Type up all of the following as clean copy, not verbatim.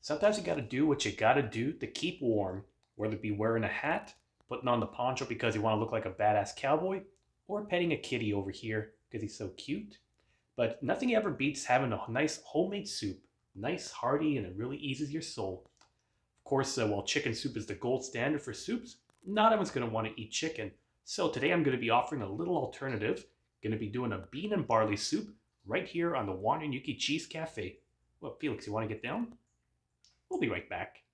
Sometimes you gotta do what you gotta do to keep warm, whether it be wearing a hat, putting on the poncho because you wanna look like a badass cowboy, or petting a kitty over here because he's so cute. But nothing ever beats having a nice homemade soup. Nice, hearty, and it really eases your soul. Of course, while chicken soup is the gold standard for soups, not everyone's gonna wanna eat chicken. So today I'm gonna be offering a little alternative. Gonna be doing a bean and barley soup right here on the Wandering Ukie Cheese Cafe. Well, Felix, you wanna get down? We'll be right back.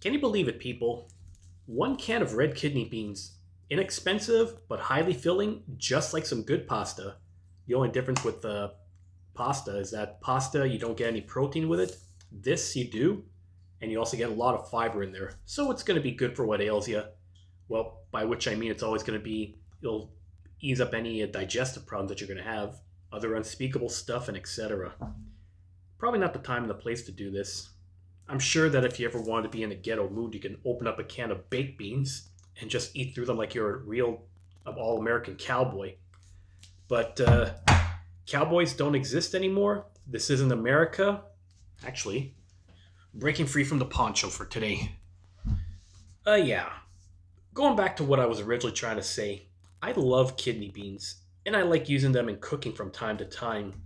Can you believe it, people? One can of red kidney beans. Inexpensive, but highly filling, just like some good pasta. The only difference with the pasta is that pasta, you don't get any protein with it. This, you do, and you also get a lot of fiber in there. So it's going to be good for what ails you. Well, by which I mean it's always going to be, it'll ease up any digestive problems that you're going to have, other unspeakable stuff, and etc. Probably not the time and the place to do this. I'm sure that if you ever wanted to be in a ghetto mood, you can open up a can of baked beans and just eat through them like you're a real all-American cowboy. But cowboys don't exist anymore. This isn't America. Actually, breaking free from the poncho for today. Yeah. Going back to what I was originally trying to say, I love kidney beans, and I like using them in cooking from time to time.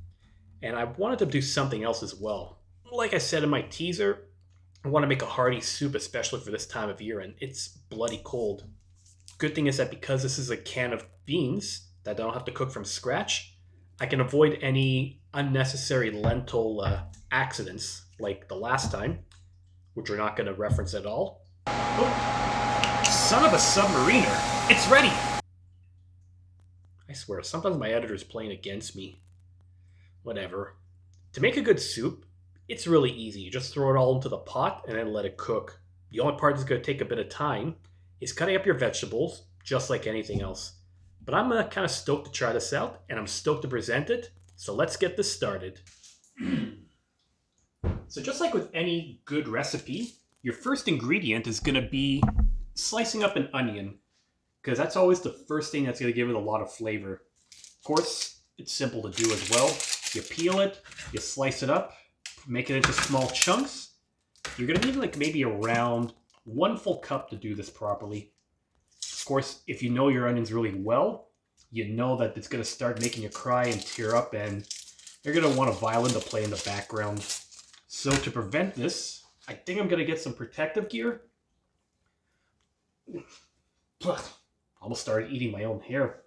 And I wanted to do something else as well. Like I said in my teaser, I want to make a hearty soup, especially for this time of year, and it's bloody cold. Good thing is that because this is a can of beans that I don't have to cook from scratch, I can avoid any unnecessary lentil accidents like the last time, which we're not going to reference at all. Oh, son of a submariner! It's ready! I swear, sometimes my editor's playing against me. Whatever. To make a good soup, it's really easy. You just throw it all into the pot and then let it cook. The only part that's going to take a bit of time is cutting up your vegetables, just like anything else. But I'm kind of stoked to try this out, and I'm stoked to present it. So let's get this started. So just like with any good recipe, your first ingredient is going to be slicing up an onion, because that's always the first thing that's going to give it a lot of flavor. Of course, it's simple to do as well. You peel it, you slice it up, make it into small chunks. You're going to need like maybe around 1 full cup to do this properly. Of course, if you know your onions really well, you know that it's going to start making you cry and tear up, and you're going to want a violin to play in the background. So to prevent this, I think I'm going to get some protective gear. Almost started eating my own hair.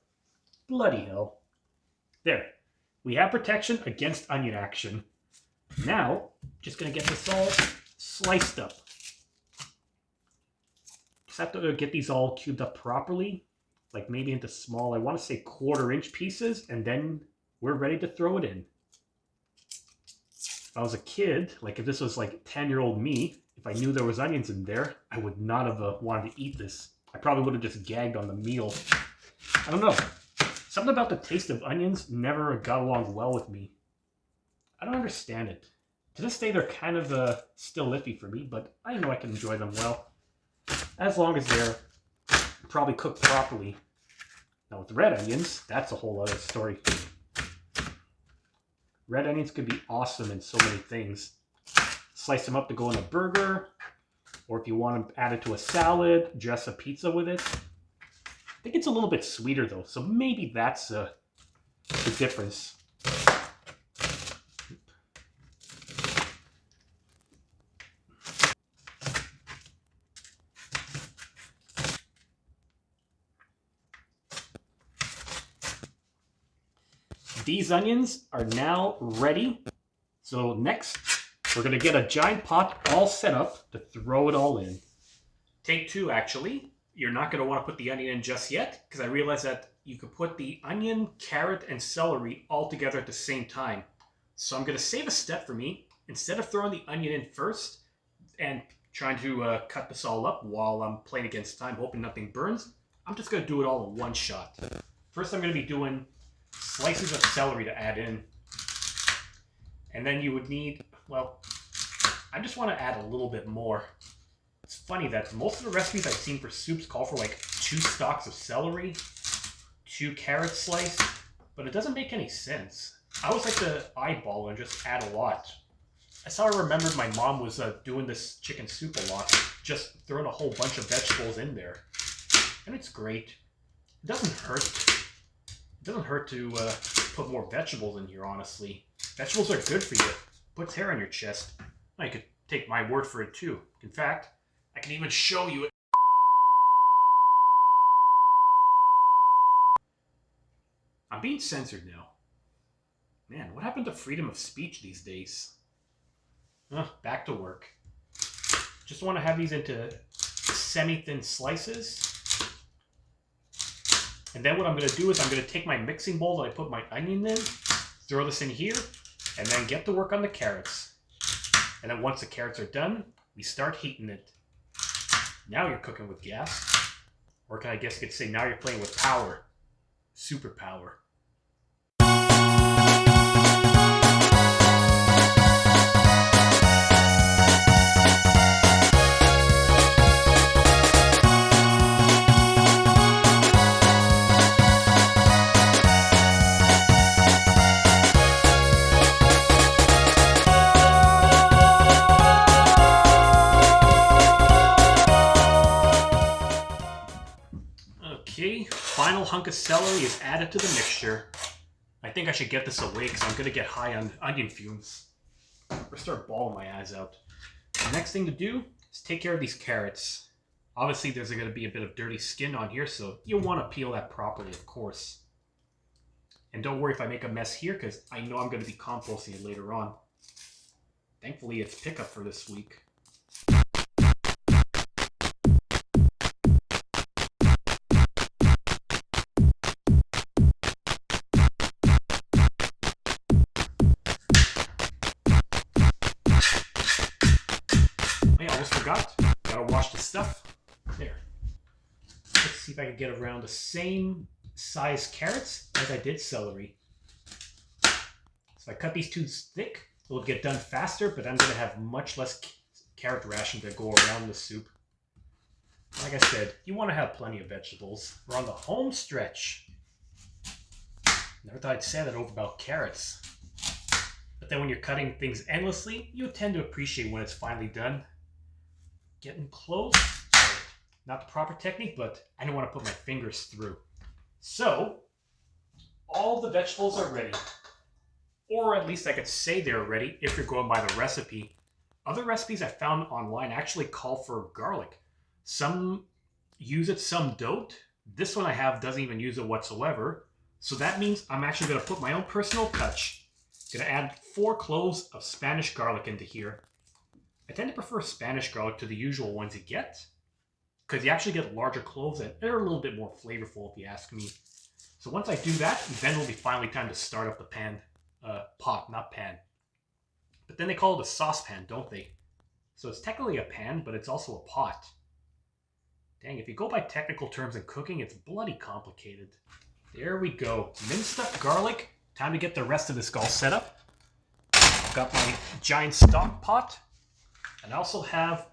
Bloody hell. There. We have protection against onion action. Now, just going to get this all sliced up. Just have to get these all cubed up properly, like maybe into small, I want to say 1/4-inch pieces, and then we're ready to throw it in. If I was a kid, like if this was like 10-year-old me, if I knew there was onions in there, I would not have wanted to eat this. I probably would have just gagged on the meal. I don't know. Something about the taste of onions never got along well with me. I don't understand it. To this day, they're kind of still iffy for me, but I know I can enjoy them well. As long as they're probably cooked properly. Now with red onions, that's a whole other story. Red onions could be awesome in so many things. Slice them up to go in a burger, Or if you want to add it to a salad, just a pizza with it. I think it's a little bit sweeter though, so maybe that's the difference. These onions are now ready. So next, we're going to get a giant pot all set up to throw it all in. Take two, actually. You're not going to want to put the onion in just yet, because I realized that you could put the onion, carrot, and celery all together at the same time. So I'm going to save a step for me. Instead of throwing the onion in first and trying to cut this all up while I'm playing against time, hoping nothing burns, I'm just going to do it all in one shot. First, I'm going to be doing slices of celery to add in. And then you would need, well, I just want to add a little bit more. It's funny that most of the recipes I've seen for soups call for like 2 stalks of celery, 2 carrots sliced, but it doesn't make any sense. I always like to eyeball and just add a lot. That's how I remembered my mom was doing this chicken soup a lot, just throwing a whole bunch of vegetables in there. And it's great. It doesn't hurt. It doesn't hurt to put more vegetables in here, honestly. Vegetables are good for you. Puts hair on your chest. I could take my word for it too. In fact, I can even show you it. I'm being censored now. Man, what happened to freedom of speech these days? Back to work. Just want to have these into semi-thin slices. And then what I'm going to do is I'm going to take my mixing bowl that I put my onion in, throw this in here, and then get to work on the carrots. And then once the carrots are done, we start heating it. Now you're cooking with gas. Or I guess you could say now you're playing with power. Superpower. Okay, final hunk of celery is added to the mixture. I think I should get this away because I'm going to get high on onion fumes. Or start bawling my eyes out. The next thing to do is take care of these carrots. Obviously, there's going to be a bit of dirty skin on here, so you'll want to peel that properly, of course. And don't worry if I make a mess here because I know I'm going to be composting it later on. Thankfully, it's pickup for this week. Forgot. Gotta wash the stuff. There. Let's see if I can get around the same size carrots as I did celery. So if I cut these too thick, it'll get done faster, but I'm going to have much less carrot ration to go around the soup. Like I said, you want to have plenty of vegetables. We're on the home stretch. Never thought I'd say that over about carrots. But then when you're cutting things endlessly, you tend to appreciate when it's finally done. Getting close. Not the proper technique, but I don't want to put my fingers through. So, all the vegetables are ready. Or at least I could say they're ready if you're going by the recipe. Other recipes I found online actually call for garlic. Some use it, some don't. This one I have doesn't even use it whatsoever. So that means I'm actually going to put my own personal touch. Going to add 4 cloves of Spanish garlic into here. I tend to prefer Spanish garlic to the usual ones you get, because you actually get larger cloves and they're a little bit more flavorful if you ask me. So once I do that, then it'll be finally time to start up the pot, not pan. But then they call it a saucepan, don't they? So it's technically a pan, but it's also a pot. Dang, if you go by technical terms in cooking, it's bloody complicated. There we go. Minced up garlic. Time to get the rest of this all set up. I've got my giant stock pot. And I also have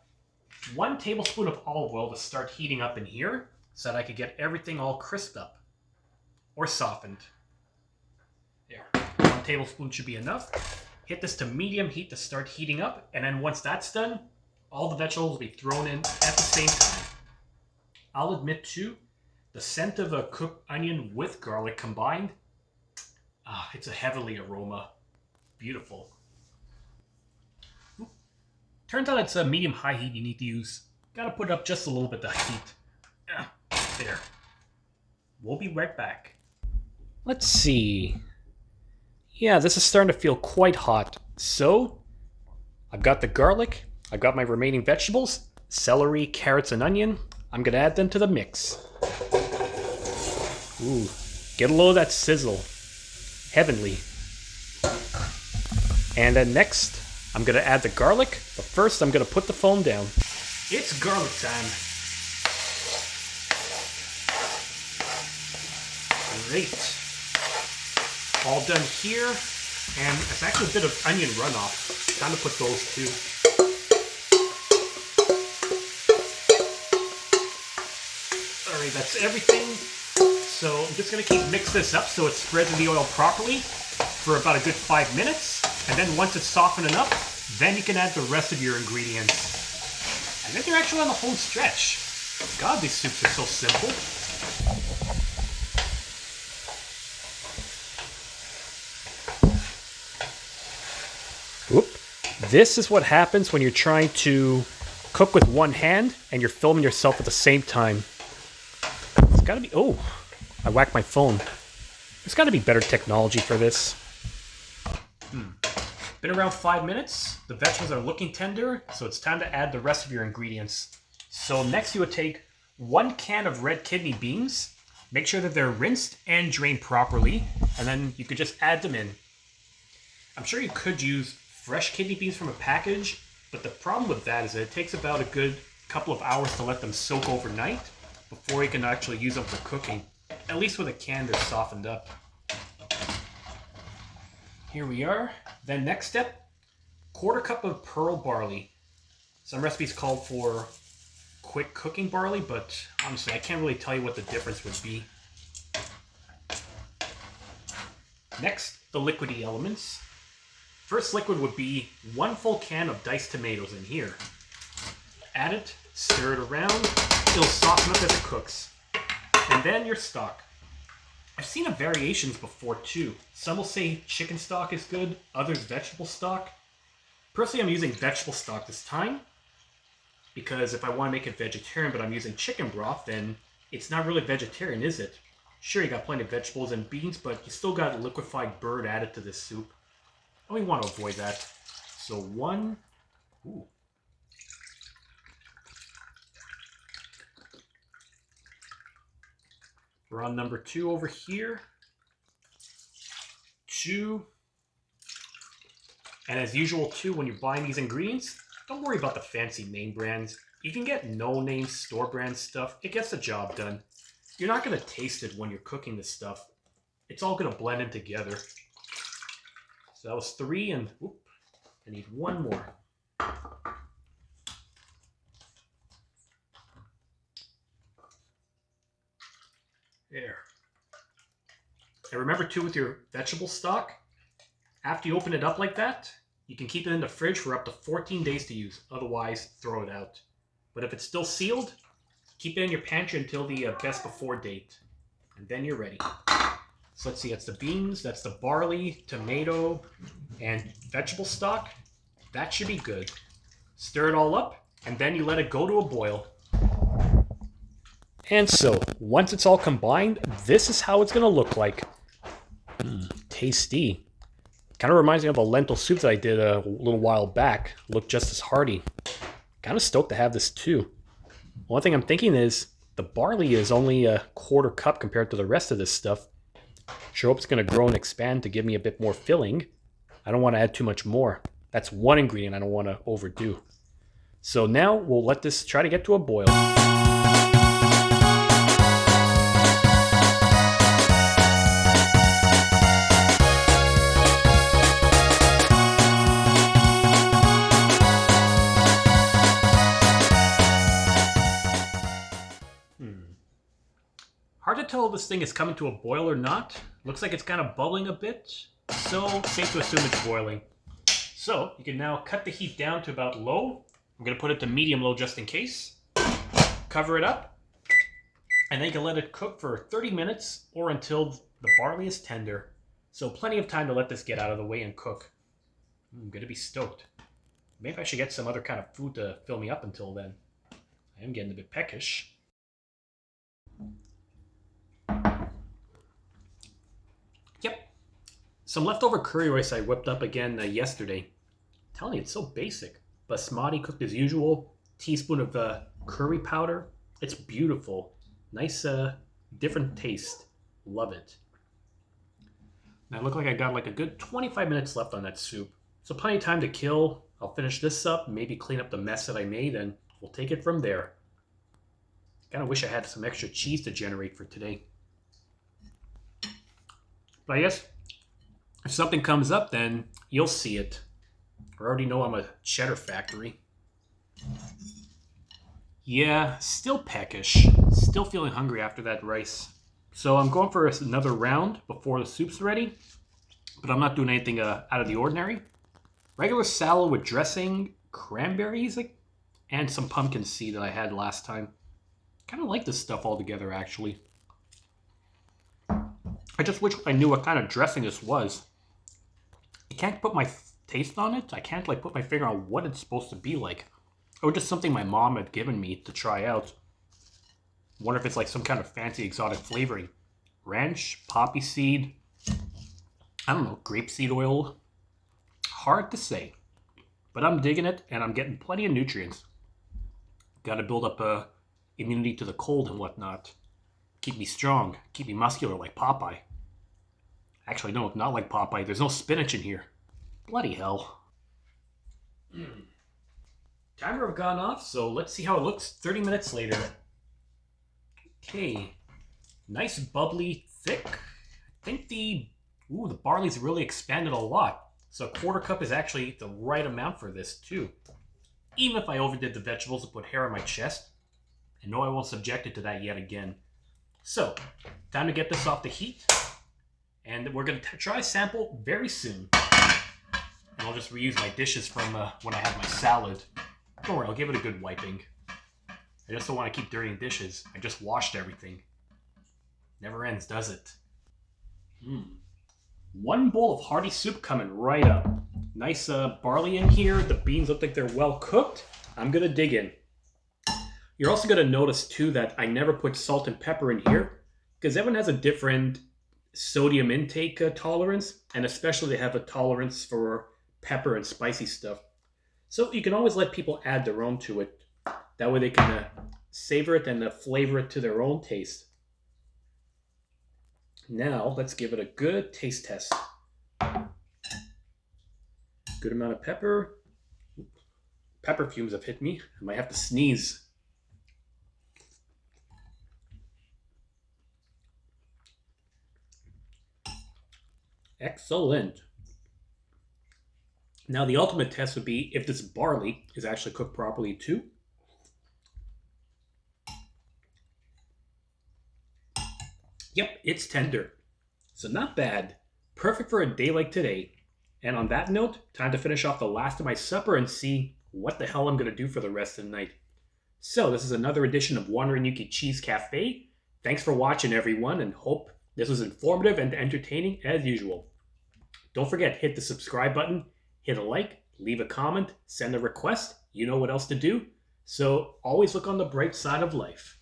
1 tablespoon of olive oil to start heating up in here so that I could get everything all crisped up or softened. There, 1 tablespoon should be enough. Hit this to medium heat to start heating up, and then once that's done, All the vegetables will be thrown in at the same time. I'll admit too, the scent of a cooked onion with garlic combined, it's a heavenly aroma. Beautiful. Turns out it's a medium-high heat you need to use. Gotta put up just a little bit of heat. There. We'll be right back. Let's see. Yeah, this is starting to feel quite hot. So, I've got the garlic, I've got my remaining vegetables, celery, carrots, and onion. I'm gonna add them to the mix. Ooh, get a load of that sizzle. Heavenly. And then next, I'm gonna add the garlic, but first I'm gonna put the foam down. It's garlic time. Great. All done here, and it's actually a bit of onion runoff. Time to put those too. Alright, that's everything. So I'm just going to mix this up so it spreads in the oil properly for about a good 5 minutes. And then once it's softened enough, then you can add the rest of your ingredients. I think they're actually on the home stretch. God, these soups are so simple. Oop. This is what happens when you're trying to cook with one hand and you're filming yourself at the same time. It's gotta be... Oh, I whacked my phone. There's gotta be better technology for this. Been around 5 minutes. The vegetables are looking tender, so it's time to add the rest of your ingredients. So next you would take 1 can of red kidney beans. Make sure that they're rinsed and drained properly, and then you could just add them in. I'm sure you could use fresh kidney beans from a package, but the problem with that is that it takes about a good couple of hours to let them soak overnight before you can actually use them for cooking. At least with a can, they're softened up. Here we are. Then next step, 1/4 cup of pearl barley. Some recipes call for quick cooking barley, but honestly, I can't really tell you what the difference would be. Next, the liquidy elements. First liquid would be 1 full can of diced tomatoes in here. Add it, stir it around, it'll soften up as it cooks. And then your stock. I've seen variations before too. Some will say chicken stock is good, others vegetable stock. Personally, I'm using vegetable stock this time, because if I want to make it vegetarian but I'm using chicken broth, then it's not really vegetarian, is it? Sure, you got plenty of vegetables and beans, but you still got a liquefied bird added to this soup. And we want to avoid that. So 1... Ooh. We're on number 2 over here. 2. And as usual too, when you're buying these ingredients, don't worry about the fancy name brands. You can get no-name store brand stuff. It gets the job done. You're not going to taste it when you're cooking this stuff. It's all going to blend in together. So that was 3, and whoop, I need 1 more. There. And remember too, with your vegetable stock, after you open it up like that, you can keep it in the fridge for up to 14 days to use. Otherwise, throw it out. But if it's still sealed, keep it in your pantry until the best before date. And then you're ready. So let's see, that's the beans, that's the barley, tomato, and vegetable stock. That should be good. Stir it all up, and then you let it go to a boil. And so, once it's all combined, this is how it's going to look like. Tasty. Kind of reminds me of a lentil soup that I did a little while back. Looked just as hearty. Kind of stoked to have this too. One thing I'm thinking is, the barley is only a 1/4 cup compared to the rest of this stuff. Sure hope it's going to grow and expand to give me a bit more filling. I don't want to add too much more. That's one ingredient I don't want to overdo. So now we'll let this try to get to a boil. Hard to tell if this thing is coming to a boil or not. Looks like it's kind of bubbling a bit, so safe to assume it's boiling. So you can now cut the heat down to about low I'm going to put it to medium-low just in case. Cover it up. And then you can let it cook for 30 minutes or until the barley is tender. So plenty of time to let this get out of the way and cook. I'm going to be stoked. Maybe I should get some other kind of food to fill me up until then. I am getting a bit peckish. Yep. Some leftover curry rice I whipped up again yesterday. I'm telling you, it's so basic. Basmati cooked as usual. Teaspoon of curry powder. It's beautiful. Nice, different taste. Love it. Now, it looked like I got like a good 25 minutes left on that soup. So plenty of time to kill. I'll finish this up, maybe clean up the mess that I made, and we'll take it from there. Kind of wish I had some extra cheese to generate for today. But I guess if something comes up, then you'll see it. I already know I'm a cheddar factory. Yeah, still peckish. Still feeling hungry after that rice. So I'm going for another round before the soup's ready. But I'm not doing anything out of the ordinary. Regular salad with dressing, cranberries, and some pumpkin seed that I had last time. Kind of like this stuff all together, actually. I just wish I knew what kind of dressing this was. I can't put my taste on it. I can't put my finger on what it's supposed to be like. Or just something my mom had given me to try out. Wonder if it's like some kind of fancy exotic flavoring. Ranch, poppy seed, I don't know, grapeseed oil. Hard to say. But I'm digging it and I'm getting plenty of nutrients. Gotta build up immunity to the cold and whatnot. Keep me strong, keep me muscular like Popeye. Actually, no, not like Popeye. There's no spinach in here. Bloody hell. Timer have gone off, so let's see how it looks 30 minutes later. Okay. Nice, bubbly, thick. I think the barley's really expanded a lot. So a quarter cup is actually the right amount for this, too. Even if I overdid the vegetables and put hair on my chest. I know I won't subject it to that yet again. So, time to get this off the heat. And we're going to try a sample very soon. And I'll just reuse my dishes from when I had my salad. Don't worry, I'll give it a good wiping. I just don't want to keep dirtying dishes. I just washed everything. Never ends, does it? One bowl of hearty soup coming right up. Nice barley in here. The beans look like they're well cooked. I'm going to dig in. You're also going to notice, too, that I never put salt and pepper in here. Because everyone has a different sodium intake tolerance. And especially they have a tolerance for pepper and spicy stuff. So you can always let people add their own to it. That way they can savor it and flavor it to their own taste. Now, let's give it a good taste test. Good amount of pepper. Pepper fumes have hit me. I might have to sneeze. Excellent. Now, the ultimate test would be if this barley is actually cooked properly, too. Yep, it's tender. So not bad. Perfect for a day like today. And on that note, time to finish off the last of my supper and see what the hell I'm going to do for the rest of the night. So this is another edition of Wandering Ukie Cheese Cafe. Thanks for watching, everyone, and hope this was informative and entertaining as usual. Don't forget, hit the subscribe button, hit a like, leave a comment, send a request. You know what else to do. So always look on the bright side of life.